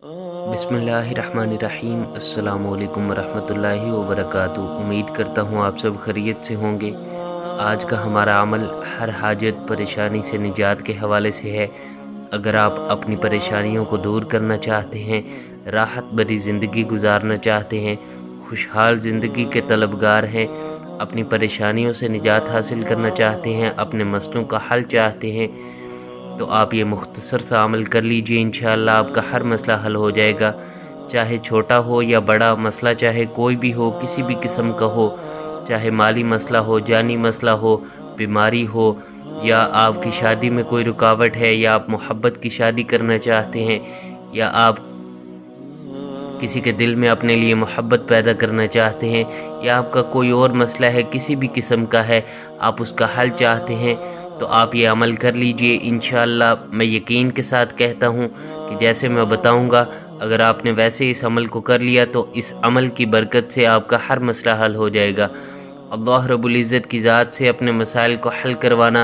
बिस्मिल्लाहिर्रहमानिर्रहीम। अस्सलाम वालेकुम वरहमतुल्लाहि वबरकातुहू। उम्मीद करता हूँ आप सब खैरियत से होंगे। आज का हमारा अमल हर हाजत परेशानी से निजात के हवाले से है। अगर आप अपनी परेशानियों को दूर करना चाहते हैं, राहत भरी ज़िंदगी गुजारना चाहते हैं, खुशहाल ज़िंदगी के तलबगार हैं, अपनी परेशानियों से निजात हासिल करना चाहते हैं, अपने मसलों का हल चाहते हैं, तो आप ये मुख्तसर सा अमल कर लीजिए। इंशाअल्लाह आपका हर मसला हल हो जाएगा। चाहे छोटा हो या बड़ा मसला, चाहे कोई भी हो, किसी भी किस्म का हो, चाहे माली मसला हो, जानी मसला हो, बीमारी हो, या आपकी शादी में कोई रुकावट है, या आप मोहब्बत की शादी करना चाहते हैं, या आप किसी के दिल में अपने लिए मोहब्बत पैदा करना चाहते हैं, या आपका कोई और मसला है, किसी भी किस्म का है, आप उसका हल चाहते हैं, तो आप ये अमल कर लीजिए। इंशाअल्लाह मैं यकीन के साथ कहता हूँ कि जैसे मैं बताऊँगा, अगर आपने वैसे इस अमल को कर लिया तो इस अमल की बरकत से आपका हर मसला हल हो जाएगा। अल्लाह रब्बुल इज़्ज़त की ज़ात से अपने मसाइल को हल करवाना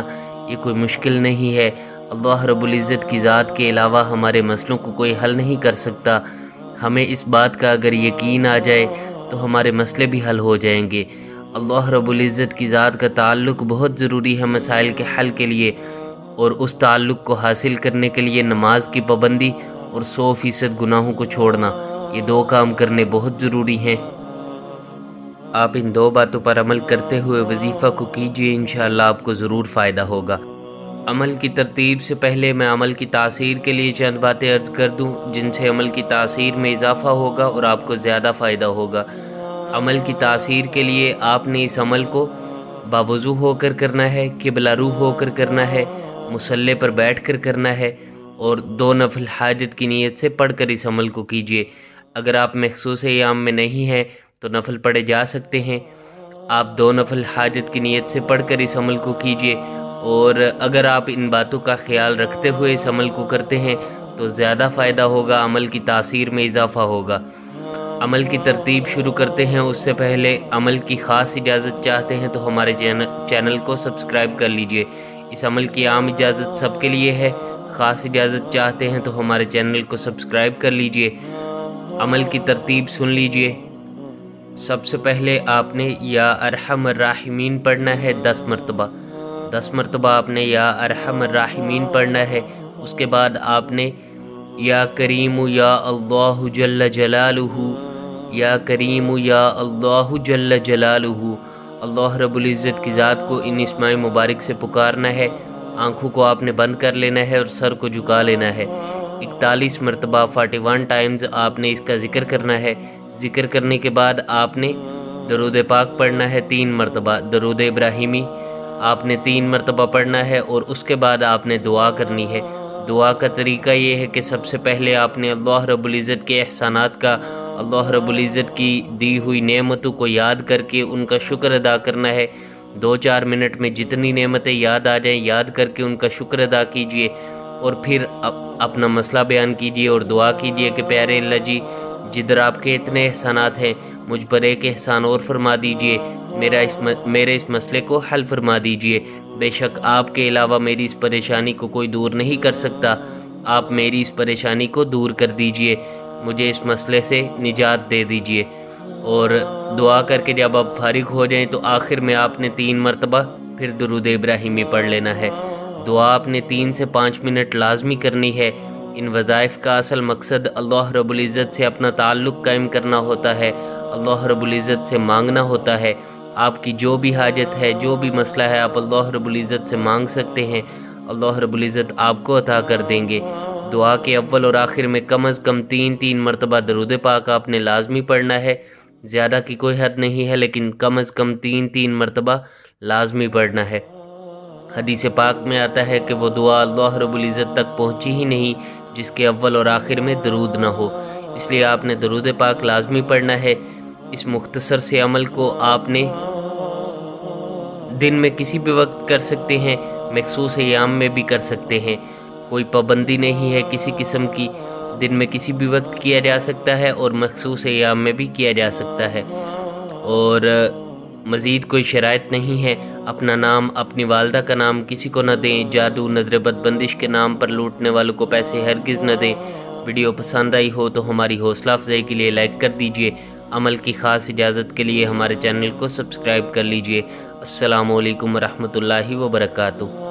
ये कोई मुश्किल नहीं है। अल्लाह रब्बुल इज़्ज़त की ज़ात के अलावा हमारे मसलों को कोई हल नहीं कर सकता। हमें इस बात का अगर यकीन आ जाए तो हमारे मसले भी हल हो जाएंगे। अल्लाह रब्बुल इज़्ज़त की ज़ात का ताल्लुक़ बहुत ज़रूरी है मसाइल के हल के लिए, और उस ताल्लुक़ को हासिल करने के लिए नमाज की पाबंदी और 100% गुनाहों को छोड़ना, ये दो काम करने बहुत ज़रूरी हैं। आप इन दो बातों पर अमल करते हुए वजीफ़ा को कीजिए, इंशाअल्लाह आपको ज़रूर फ़ायदा होगा। अमल की तरतीब से पहले मैं अमल की तासीर के लिए चंद बातें अर्ज़ कर दूं, जिनसे अमल की तासीर में इजाफ़ा होगा और आपको ज़्यादा फ़ायदा होगा। अमल की तासीर के लिए आपने इस अमल को बावुज़ू होकर करना है, क़िबला रू होकर करना है, मुसल्ले पर बैठ कर करना है, और 2 नफल हाजत की नीयत से पढ़कर इस अमल को कीजिए। अगर आप मखसूस याम में नहीं हैं तो नफल पढ़े जा सकते हैं। आप 2 नफल हाजत की नीयत से पढ़कर इस अमल को कीजिए, और अगर आप इन बातों का ख्याल रखते हुए इस अमल को करते हैं तो ज़्यादा फ़ायदा होगा, अमल की तासीर में इजाफ़ा होगा। अमल की तरतीब शुरू करते हैं उससे पहले अमल की ख़ास इजाज़त चाहते हैं तो हमारे चैनल को सब्सक्राइब कर लीजिए। इस अमल की आम इजाज़त सबके लिए है, ख़ास इजाज़त चाहते हैं तो हमारे चैनल को सब्सक्राइब कर लीजिए। अमल की तरतीब सुन लीजिए। सबसे पहले आपने या अरहमर राहिमीन पढ़ना है 10 मरतबा। 10 मरतबा आपने या अरहमर राहिमीन पढ़ना है। उसके बाद आपने या करीमु या अल्लाहु जल्ल जलालुहु, या करीमु या अल्लाहु जल्ल जलालुहु, अल्लाह रब्बुल इज़्ज़त की ज़ात को इन इस्माए मुबारक से पुकारना है। आँखों को आपने बंद कर लेना है और सर को झुका लेना है। 41 मरतबा 41 टाइम्स आपने इसका ज़िक्र करना है। ज़िक्र करने के बाद आपने दरूद पाक पढ़ना है 3 मरतबा। दरूद इब्राहिमी आपने 3 मरतबा पढ़ना है, और उसके बाद आपने दुआ करनी है। दुआ का तरीका ये है कि सबसे पहले आपने अल्लाह रब्बुल इज़्ज़त के एहसानात का, अल्लाह रब्बुल इज़्ज़त की दी हुई नेमतों को याद करके उनका शुक्र अदा करना है। 2-4 मिनट में जितनी नेमतें याद आ जाएं, याद करके उनका शुक्र अदा कीजिए, और फिर अपना मसला बयान कीजिए और दुआ कीजिए कि प्यारे अल्लाह जी, जिधर आपके इतने एहसानात हैं, मुझ पर एक एहसान और फरमा दीजिए। मेरे इस मसले को हल फरमा दीजिए। बेशक आपके अलावा मेरी इस परेशानी को कोई दूर नहीं कर सकता। आप मेरी इस परेशानी को दूर कर दीजिए, मुझे इस मसले से निजात दे दीजिए। और दुआ करके जब आप फारिग हो जाएं तो आखिर में आपने 3 मरतबा फिर दुरूद इब्राहिमी पढ़ लेना है। दुआ आपने 3 से 5 मिनट लाजमी करनी है। इन वज़ाइफ का असल मकसद अल्लाह रब्बुल इज़्ज़त से अपना ताल्लुक़ कायम करना होता है, अल्लाह रब्बुल इज़्ज़त से मांगना होता है। आपकी जो भी हाजत है, जो भी मसला है, आप अल्लाह रब्बुल इज़्ज़त से मांग सकते हैं। अल्लाह रब्बुल इज़्ज़त आपको अता कर देंगे। दुआ के अव्वल और आखिर में कम अज़ कम 3-3 मरतबा दरूद पाक आपने लाजमी पढ़ना है। ज़्यादा की कोई हद नहीं है, लेकिन कम अज़ कम 3-3 मरतबा लाजमी पढ़ना है। हदीस पाक में आता है कि वो दुआ अल्लाह रब्बुल इज़्ज़त तक पहुँची ही नहीं जिसके अव्वल और आखिर में दरूद ना हो। इसलिए आपने दरूद पाक लाजमी पढ़ना है। इस मुख्तसर से अमल को आपने दिन में किसी भी वक्त कर सकते हैं, मखसूस याम में भी कर सकते हैं। कोई पाबंदी नहीं है किसी किस्म की। दिन में किसी भी वक्त किया जा सकता है और मखसूस याम में भी किया जा सकता है। और मज़ीद कोई शराइत नहीं है। अपना नाम, अपनी वालदा का नाम किसी को न दें। जादू, नज़र बदबंदिश के नाम पर लूटने वालों को पैसे हरगिज़ न दें। ویڈیو پسند آئی ہو تو ہماری حوصلہ افزائی کے لیے لائک کر دیجئے، عمل کی خاص اجازت کے لیے ہمارے چینل کو سبسکرائب کر لیجئے۔ السلام علیکم ورحمۃ اللہ وبرکاتہ۔